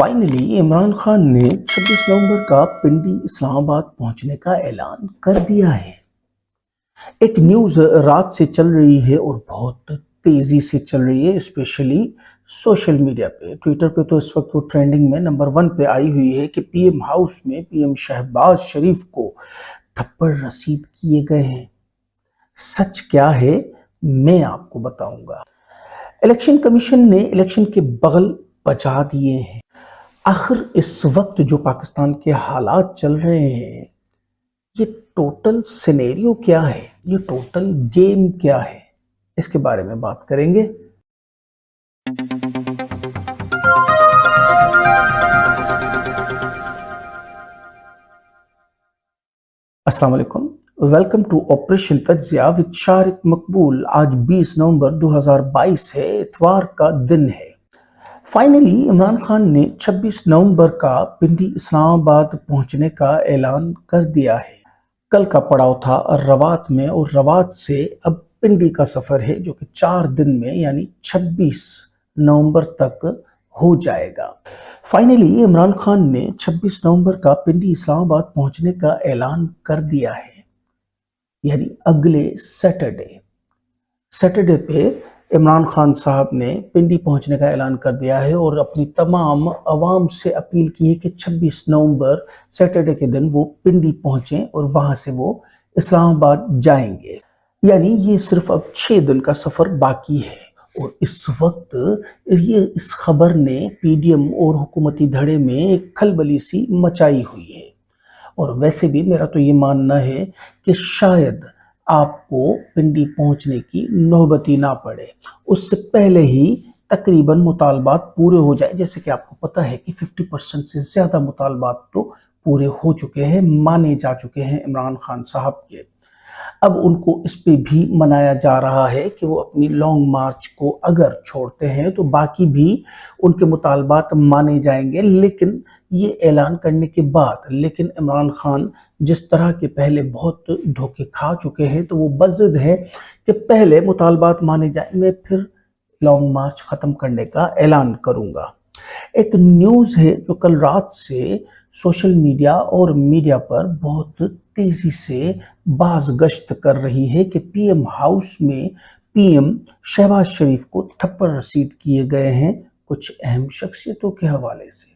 Finally Imran Khan ने 26 नवंबर का पिंडी इस्लामाबाद पहुंचने का ऐलान कर दिया है। एक न्यूज़ रात से चल रही है और बहुत तेज़ी से चल रही है, स्पेशली सोशल मीडिया पे। ट्विटर पे तो इस वक्त वो ट्रेंडिंग में नंबर 1 पे आई हुई है कि पीएम हाउस में पीएम शहबाज शरीफ को थप्पड़ रसीद किए गए हैं। सच क्या है मैं आपको बताऊंगा। इलेक्शन कमीशन ने इलेक्शन के बगल बचा दिए हैं। आखिर इस वक्त जो पाकिस्तान के हालात चल रहे हैं, ये टोटल सिनेरियो क्या है, ये टोटल गेम क्या है, इसके बारे में बात करेंगे। अस्सलाम वालेकुम, वेलकम टू ऑपरेशन तज्जिया विद शारिक मकबूल। आज 20 नवंबर 2022 है, इतवार का दिन है। फाइनली इमरान खान ने 26 नवंबर का पिंडी इस्लामाबाद पहुंचने का ऐलान कर दिया है। कल का पड़ाव था रवात में और रवात से अब पिंडी का सफ़र है जो कि 4 दिन में यानी 26 नवंबर तक हो जाएगा। फाइनली इमरान खान ने 26 नवंबर का पिंडी इस्लामाबाद पहुंचने का ऐलान कर दिया है, यानी अगले सैटरडे पे इमरान खान साहब ने पिंडी पहुंचने का ऐलान कर दिया है और अपनी तमाम अवाम से अपील की है कि 26 नवंबर सैटरडे के दिन वो पिंडी पहुंचें और वहां से वो इस्लामाबाद जाएंगे। यानी ये सिर्फ अब 6 दिन का सफ़र बाकी है और इस वक्त इस खबर ने पीडीएम और हुकूमती धड़े में एक खलबली सी मचाई हुई है। और वैसे भी मेरा तो ये मानना है कि शायद आपको पिंडी पहुंचने की नौबती ना पड़े, उससे पहले ही तकरीबन मुतालबात पूरे हो जाए। जैसे कि आपको पता है कि 50% से ज़्यादा मुतालबात तो पूरे हो चुके हैं, माने जा चुके हैं इमरान खान साहब के। अब उनको इस पे भी मनाया जा रहा है कि वो अपनी लॉन्ग मार्च को अगर छोड़ते हैं तो बाकी भी उनके मुतालबात माने जाएंगे। लेकिन ये ऐलान करने के बाद इमरान खान जिस तरह के पहले बहुत धोखे खा चुके हैं, तो वो बज़िद है कि पहले मुतालबात माने जाए, मैं फिर लॉन्ग मार्च ख़त्म करने का ऐलान करूँगा। एक न्यूज़ है जो कल रात से सोशल मीडिया और मीडिया पर बहुत तेज़ी से बाज़ गश्त कर रही है कि पीएम हाउस में पीएम शहबाज शरीफ को थप्पड़ रसीद किए गए हैं कुछ अहम शख्सियतों के हवाले से।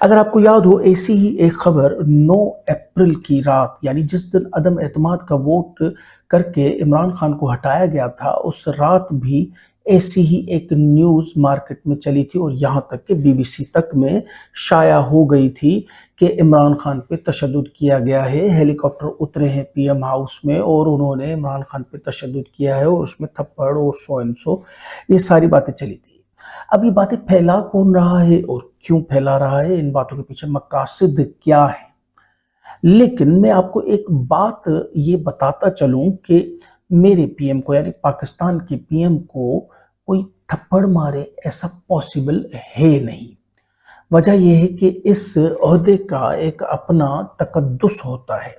अगर आपको याद हो, ऐसी ही एक खबर 9 अप्रैल की रात, यानी जिस दिन अदम एतमाद का वोट करके इमरान खान को हटाया गया था, उस रात भी ऐसी ही एक न्यूज़ मार्केट में चली थी और यहाँ तक कि बीबीसी तक में शाया हो गई थी कि इमरान खान पे तशद्दुद किया गया है। हेलीकॉप्टर उतरे हैं पीएम हाउस में और उन्होंने इमरान खान पे तशद्दुद किया है और उसमें थप्पड़ और सो एंड सो, ये सारी बातें चली थी। अब ये बातें फैला कौन रहा है और क्यों फैला रहा है, इन बातों के पीछे मकासद क्या है। लेकिन मैं आपको एक बात ये बताता चलूं कि मेरे पीएम को, यानी पाकिस्तान के पीएम को कोई थप्पड़ मारे ऐसा पॉसिबल है नहीं। वजह यह है कि इस ओहदे का एक अपना तकद्दुस होता है।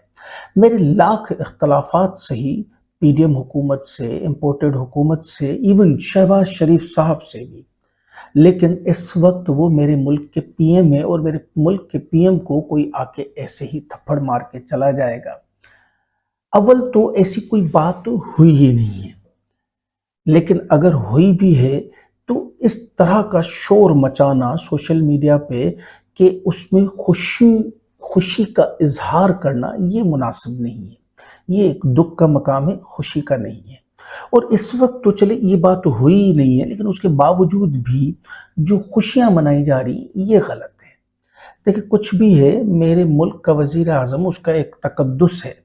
मेरे लाख इख्तलाफात सही पीडीएम हुकूमत से, इंपोर्टेड हुकूमत से, इवन शहबाज शरीफ साहब से भी, लेकिन इस वक्त वो मेरे मुल्क के पीएम है और मेरे मुल्क के पीएम को कोई आके ऐसे ही थप्पड़ मार के चला जाएगा। अव्वल तो ऐसी कोई बात हुई ही नहीं है, लेकिन अगर हुई भी है तो इस तरह का शोर मचाना सोशल मीडिया पे कि उसमें खुशी का इजहार करना, ये मुनासिब नहीं है। ये एक दुख का मकाम है, खुशी का नहीं है। और इस वक्त तो चले ये बात हुई ही नहीं है, लेकिन उसके बावजूद भी जो खुशियां मनाई जा रही ये गलत है। देखिए, कुछ भी है, मेरे मुल्क का वजीर आज़म, उसका एक तकद्दुस है।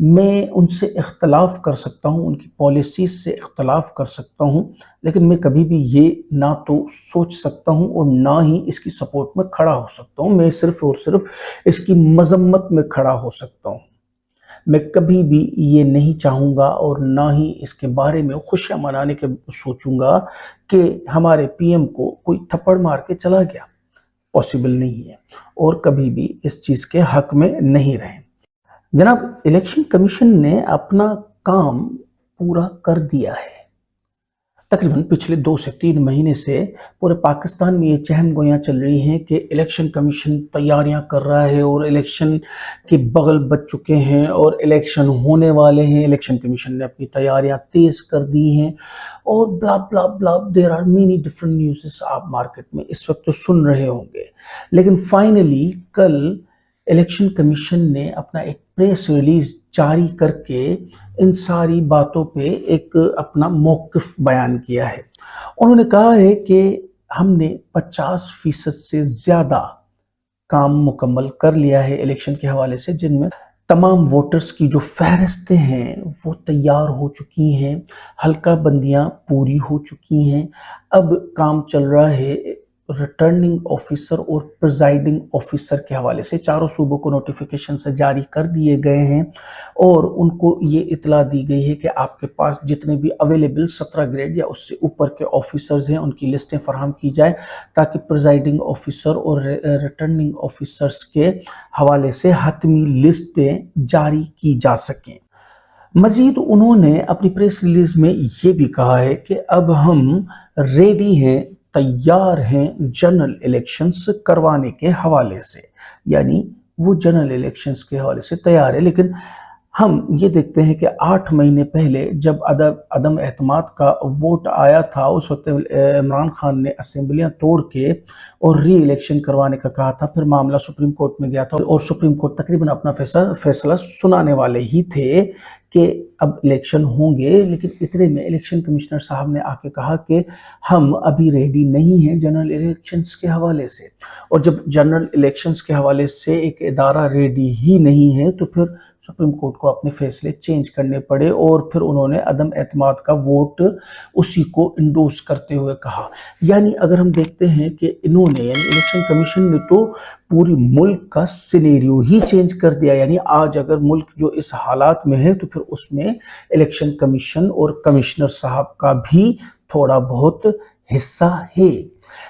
मैं उनसे इख्तलाफ कर सकता हूँ, उनकी पॉलिसीज से इख्तलाफ कर सकता हूँ, लेकिन मैं कभी भी ये ना तो सोच सकता हूँ और ना ही इसकी सपोर्ट में खड़ा हो सकता हूँ। मैं सिर्फ और सिर्फ इसकी मजम्मत में खड़ा हो सकता हूँ। मैं कभी भी ये नहीं चाहूँगा और ना ही इसके बारे में खुशियाँ मनाने के सोचूंगा कि हमारे पीएम को कोई थप्पड़ मार के चला गया। पॉसिबल नहीं है और कभी भी इस चीज़ के हक में नहीं रहे। जनाब, इलेक्शन कमीशन ने अपना काम पूरा कर दिया है। तकरीबन पिछले 2 से 3 महीने से पूरे पाकिस्तान में ये चहम गोयां चल रही हैं कि इलेक्शन कमीशन तैयारियां कर रहा है और इलेक्शन के बगल बज चुके हैं और इलेक्शन होने वाले हैं। इलेक्शन कमीशन ने अपनी तैयारियां तेज कर दी हैं और blah blah blah there are many different news आप मार्केट में इस वक्त तो सुन रहे होंगे। लेकिन फाइनली कल इलेक्शन कमीशन ने अपना एक प्रेस रिलीज जारी करके इन सारी बातों पे एक अपना मौक़िफ़ बयान किया है। उन्होंने कहा है कि हमने 50% से ज़्यादा काम मुकम्मल कर लिया है इलेक्शन के हवाले से, जिनमें तमाम वोटर्स की जो फहरिस्तें हैं वो तैयार हो चुकी हैं, हल्का बंदियाँ पूरी हो चुकी हैं। अब काम चल रहा है रिटर्निंग ऑफिसर और प्रिजाइडिंग ऑफिसर के हवाले से। चारों सूबों को नोटिफिकेशन से जारी कर दिए गए हैं और उनको ये इतला दी गई है कि आपके पास जितने भी अवेलेबल 17 ग्रेड या उससे ऊपर के ऑफिसर्स हैं उनकी लिस्टें फराहम की जाए ताकि प्रिजाइडिंग ऑफिसर और रिटर्निंग ऑफिसर्स के हवाले से हतमी लिस्टें जारी की जा सकें। मजीद उन्होंने अपनी प्रेस रिलीज में ये भी कहा है कि अब हम रेडी हैं, तैयार हैं जनरल इलेक्शंस करवाने के हवाले से, यानी वो जनरल इलेक्शंस के हवाले से तैयार है। लेकिन हम ये देखते हैं कि 8 महीने पहले जब अदम एतमाद का वोट आया था, उस वक्त इमरान खान ने असेंबलियां तोड़ के और री इलेक्शन करवाने का कहा था। फिर मामला सुप्रीम कोर्ट में गया था और सुप्रीम कोर्ट तकरीबन अपना फैसला सुनाने वाले ही थे कि अब इलेक्शन होंगे। लेकिन इतने में इलेक्शन कमिश्नर साहब ने आके कहा कि हम अभी रेडी नहीं हैं जनरल इलेक्शंस के हवाले से। और जब जनरल इलेक्शंस के हवाले से एक इदारा रेडी ही नहीं है तो फिर सुप्रीम कोर्ट को अपने फैसले चेंज करने पड़े और फिर उन्होंने अदम एतमाद का वोट उसी को इंडोर्स करते हुए कहा। यानी अगर हम देखते हैं कि इन्होंने यानी इलेक्शन कमीशन ने तो पूरी मुल्क का सिनेरियो ही चेंज कर दिया। यानी आज अगर मुल्क जो इस हालात में है तो फिर उसमें इलेक्शन कमीशन और कमिश्नर साहब का भी थोड़ा बहुत हिस्सा है।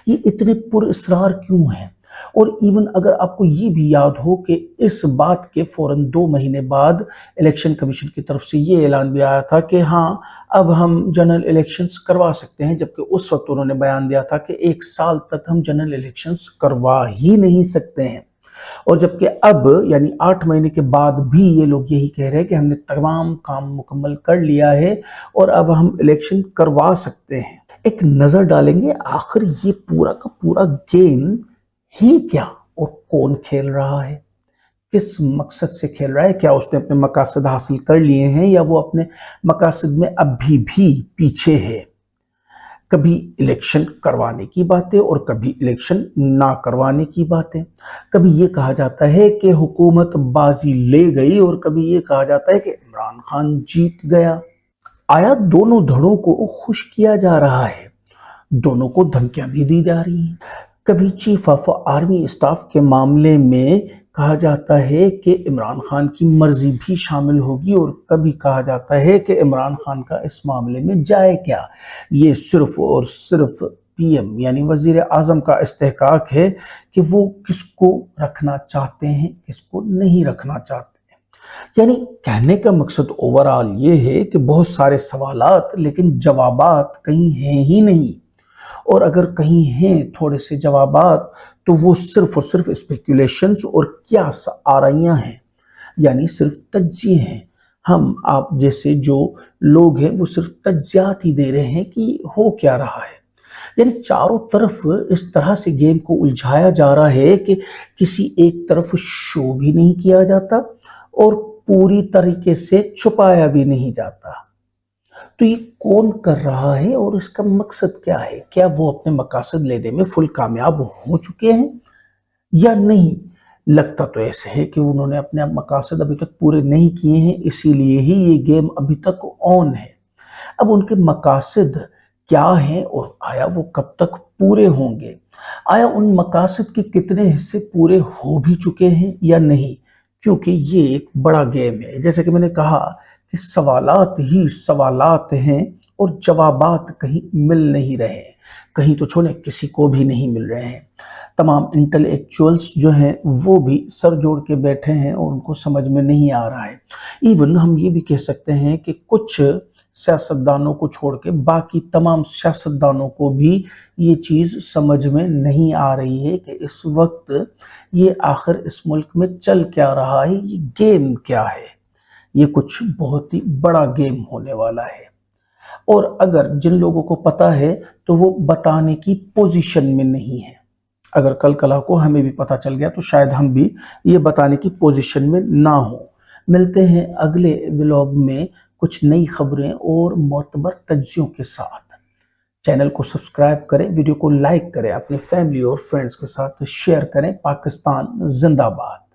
ये इतने पुरअसरार क्यों हैं? और इवन अगर आपको ये भी याद हो कि इस बात के फौरन 2 महीने बाद इलेक्शन कमीशन की तरफ से ये ऐलान भी आया था कि हाँ अब हम जनरल इलेक्शंस करवा सकते हैं, जबकि उस वक्त उन्होंने बयान दिया था कि 1 साल तक हम जनरल इलेक्शंस करवा ही नहीं सकते हैं। और जबकि अब यानी 8 महीने के बाद भी ये लोग यही कह रहे हैं कि हमने तमाम काम मुकम्मल कर लिया है और अब हम इलेक्शन करवा सकते हैं। एक नज़र डालेंगे आखिर ये पूरा का पूरा गेम ही क्या और कौन खेल रहा है, किस मकसद से खेल रहा है? क्या उसने अपने मकासद हासिल कर लिए हैं या वो अपने मकासद में अभी भी पीछे है? कभी इलेक्शन करवाने की बातें और कभी इलेक्शन ना करवाने की बातें। कभी ये कहा जाता है कि हुकूमत बाजी ले गई और कभी ये कहा जाता है कि इमरान खान जीत गया। आया दोनों धड़ों को खुश किया जा रहा है, दोनों को धमकियां भी दी जा रही हैं। कभी चीफ ऑफ आर्मी स्टाफ के मामले में कहा जाता है कि इमरान खान की मर्जी भी शामिल होगी और कभी कहा जाता है कि इमरान खान का इस मामले में जाए क्या। ये सिर्फ और सिर्फ पीएम यानी वजीर आजम का इस्तेहकाक है कि वो किसको रखना चाहते हैं, किसको नहीं रखना चाहते हैं। यानी कहने का मकसद ओवरऑल ये है कि बहुत सारे सवालात लेकिन जवाबात कहीं हैं ही नहीं, और अगर कहीं हैं थोड़े से जवाबात तो वो सिर्फ और सिर्फ स्पेकुलेशंस और क्यास आराइयाँ हैं, यानी सिर्फ तज्जिए हैं। हम आप जैसे जो लोग हैं वो सिर्फ तज्जियात ही दे रहे हैं कि हो क्या रहा है। यानी चारों तरफ इस तरह से गेम को उलझाया जा रहा है कि किसी एक तरफ शो भी नहीं किया जाता और पूरी तरीके से छुपाया भी नहीं जाता। तो ये कौन कर रहा है और इसका मकसद क्या है? क्या वो अपने मकासद लेने में फुल कामयाब हो चुके हैं या नहीं? लगता तो ऐसे है कि उन्होंने अपने मकासद अभी तक पूरे नहीं किए हैं, इसीलिए ही ये गेम अभी तक ऑन है। अब उनके मकासद क्या हैं और आया वो कब तक पूरे होंगे? आया उन मकासद के कितने हिस्से पूरे हो भी चुके हैं या नहीं? क्योंकि ये एक बड़ा गेम है। जैसे कि मैंने कहा कि सवालात ही सवालात हैं और जवाबात कहीं मिल नहीं रहे हैं, कहीं तो छोड़े किसी को भी नहीं मिल रहे हैं। तमाम इंटेलेक्चुअल्स जो हैं वो भी सर जोड़ के बैठे हैं और उनको समझ में नहीं आ रहा है। इवन हम ये भी कह सकते हैं कि कुछ सियासतदानों को छोड़ के बाकी तमाम सियासतदानों को भी ये चीज़ समझ में नहीं आ रही है कि इस वक्त ये आखिर इस मुल्क में चल क्या रहा है, ये गेम क्या है। ये कुछ बहुत ही बड़ा गेम होने वाला है, और अगर जिन लोगों को पता है तो वो बताने की पोजीशन में नहीं है। अगर कल कला को हमें भी पता चल गया तो शायद हम भी ये बताने की पोजीशन में ना हो। मिलते हैं अगले व्लॉग में कुछ नई खबरें और मोतबर तज्जियों के साथ। चैनल को सब्सक्राइब करें, वीडियो को लाइक करें, अपने फैमिली और फ्रेंड्स के साथ शेयर करें। पाकिस्तान जिंदाबाद।